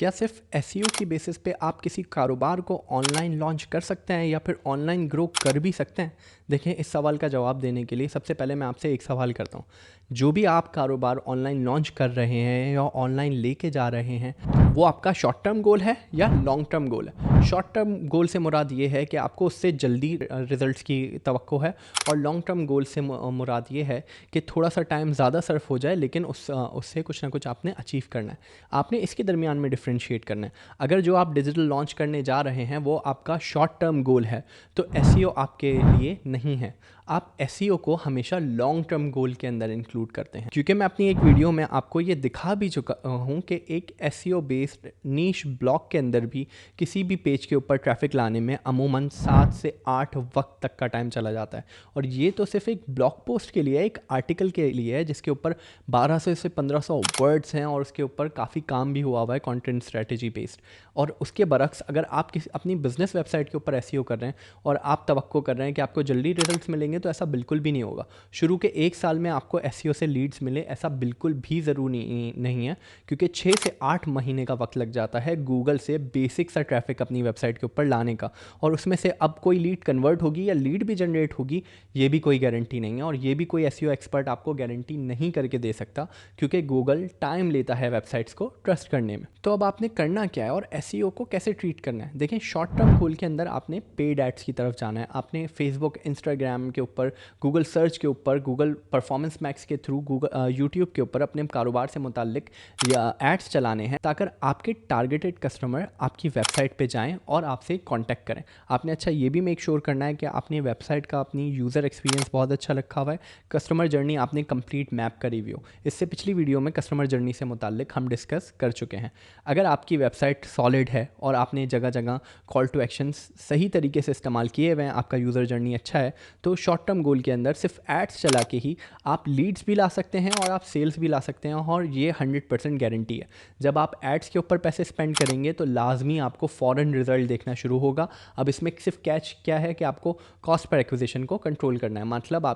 क्या सिर्फ एसईओ की बेसिस पे आप किसी कारोबार को ऑनलाइन लॉन्च कर सकते हैं या फिर ऑनलाइन ग्रो कर भी सकते हैं? देखें, इस सवाल का जवाब देने के लिए सबसे पहले मैं आपसे एक सवाल करता हूँ। जो भी आप कारोबार ऑनलाइन लॉन्च कर रहे हैं या ऑनलाइन लेके जा रहे हैं, वो आपका शॉर्ट टर्म गोल है या लॉन्ग टर्म गोल है? शॉर्ट टर्म गोल से मुराद ये है कि आपको उससे जल्दी रिजल्ट्स की तवक्को है, और लॉन्ग टर्म गोल से मुराद ये है कि थोड़ा सा टाइम ज़्यादा सर्फ हो जाए लेकिन उससे कुछ ना कुछ आपने अचीव करना है। आपने इसके दरमियान में डिफ्रेंशिएट करना है। अगर जो आप डिजिटल लॉन्च करने जा रहे हैं वो आपका शॉर्ट टर्म गोल है तो एसईओ आपके लिए नहीं है। आप एसईओ को हमेशा लॉन्ग टर्म गोल के अंदर इंक्लूड करते हैं, क्योंकि मैं अपनी एक वीडियो में आपको ये दिखा भी चुका हूँ कि एक एसईओ बेस्ड नीश ब्लॉग के अंदर भी किसी भी पेज के ऊपर ट्रैफिक लाने में अमूमन 7 से 8 वक्त तक का टाइम चला जाता है। और ये तो सिर्फ एक ब्लॉग पोस्ट के लिए है, एक आर्टिकल के लिए है जिसके ऊपर 1200 से 1500 वर्ड्स हैं और उसके ऊपर काफ़ी काम भी हुआ है कंटेंट स्ट्रेटजी बेस्ड। और उसके बरक्स अगर आप किसी अपनी बिजनेस वेबसाइट के ऊपर एसईओ कर रहे हैं और आप तवक्को कर रहे हैं कि आपको जल्दी रिजल्ट्स मिलेंगे, तो ऐसा बिल्कुल भी नहीं होगा। शुरू के 1 साल में आपको एसईओ से लीड्स मिले ऐसा बिल्कुल भी ज़रूरी नहीं है, क्योंकि 6 से 8 महीने का वक्त लग जाता है गूगल से बेसिक सा ट्रैफिक अपनी वेबसाइट के ऊपर लाने का। और उसमें से अब कोई लीड कन्वर्ट होगी या लीड भी जनरेट होगी, ये भी कोई गारंटी नहीं है, और ये भी कोई एसईओ एक्सपर्ट आपको गारंटी नहीं करके दे सकता, क्योंकि गूगल टाइम लेता है वेबसाइट्स को ट्रस्ट करने में। तो अब आपने करना क्या है और एसईओ को कैसे ट्रीट करना है? देखें, शॉर्ट टर्म गोल के अंदर आपने पेड एड्स की तरफ जाना है। आपने फेसबुक, इंस्टाग्राम के ऊपर, गूगल सर्च के ऊपर, गूगल परफॉर्मेंस मैक्स के थ्रू, गूगल यूट्यूब के ऊपर अपने कारोबार से मुतालिक या एड्स चलाने हैं, ताकि आपके टारगेटेड कस्टमर आपकी वेबसाइट पे जाएं और आपसे कांटेक्ट करें। आपने अच्छा ये भी मेक श्योर करना है कि आपने वेबसाइट का अपनी यूज़र एक्सपीरियंस बहुत अच्छा रखा हुआ है। कस्टमर जर्नी आपने कंप्लीट मैप करी हुई हो। इससे पिछली वीडियो में कस्टमर जर्नी से मुतालिक हम डिस्कस कर चुके हैं। अगर आपकी वेबसाइट सॉलिड है और आपने जगह जगह कॉल टू एक्शन सही तरीके से इस्तेमाल किए हुए हैं, आपका यूज़र जर्नी अच्छा है, तो शॉर्ट टर्म गोल के अंदर सिर्फ एड्स चला के ही आप लीड्स भी ला सकते हैं और आप सेल्स भी ला सकते हैं। और ये 100% गारंटी है। जब आप एड्स के ऊपर पैसे स्पेंड करेंगे तो लाजमी आपको फ़ौरन रिजल्ट देखना शुरू होगा। अब इसमें सिर्फ कैच क्या है कि आपको कॉस्ट पर एक्विजिशन को कंट्रोल करना है। मतलब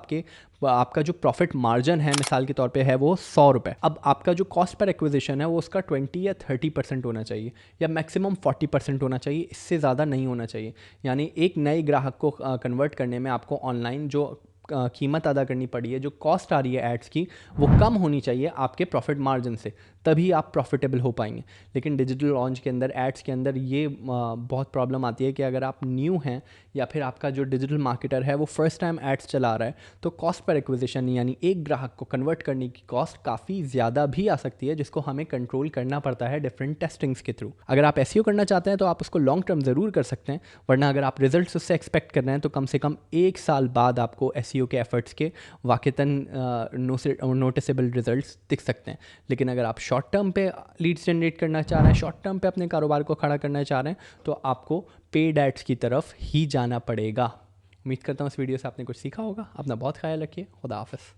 आपका जो प्रॉफिट मार्जिन है मिसाल के तौर पे है वो 100 रुपये। अब आपका जो कॉस्ट पर एक्विजिशन है वो उसका 20 या 30% होना चाहिए, या मैक्सिमम 40% होना चाहिए। इससे ज़्यादा नहीं होना चाहिए। यानी एक नए ग्राहक को कन्वर्ट करने में आपको ऑनलाइन जो कीमत अदा करनी पड़ी है, जो कॉस्ट आ रही है एड्स की, वो कम होनी चाहिए आपके प्रॉफिट मार्जिन से, तभी आप प्रॉफिटेबल हो पाएंगे। लेकिन डिजिटल लॉन्च के अंदर, एड्स के अंदर ये बहुत प्रॉब्लम आती है कि अगर आप न्यू हैं या फिर आपका जो डिजिटल मार्केटर है वो फर्स्ट टाइम एड्स चला रहा है, तो कॉस्ट पर एक्विजिशन यानी एक ग्राहक को कन्वर्ट करने की कॉस्ट काफ़ी ज़्यादा भी आ सकती है, जिसको हमें कंट्रोल करना पड़ता है डिफरेंट टेस्टिंग्स के थ्रू। अगर आप एसईओ करना चाहते हैं तो आप उसको लॉन्ग टर्म ज़रूर कर सकते हैं, वरना अगर आप रिजल्ट्स उससे एक्सपेक्ट कर रहे हैं तो कम से कम 1 साल बाद आपको एसईओ के एफर्ट्स के वाक़तन नोटिसेबल रिजल्ट्स दिख सकते हैं। लेकिन अगर आप शॉर्ट टर्म पे लीड्स जनरेट करना चाह रहे हैं, शॉर्ट टर्म पे अपने कारोबार को खड़ा करना चाह रहे हैं, तो आपको पेड एड्स की तरफ ही जाना पड़ेगा। उम्मीद करता हूँ इस वीडियो से आपने कुछ सीखा होगा। अपना बहुत ख्याल रखिए। खुदा हाफ़िज़।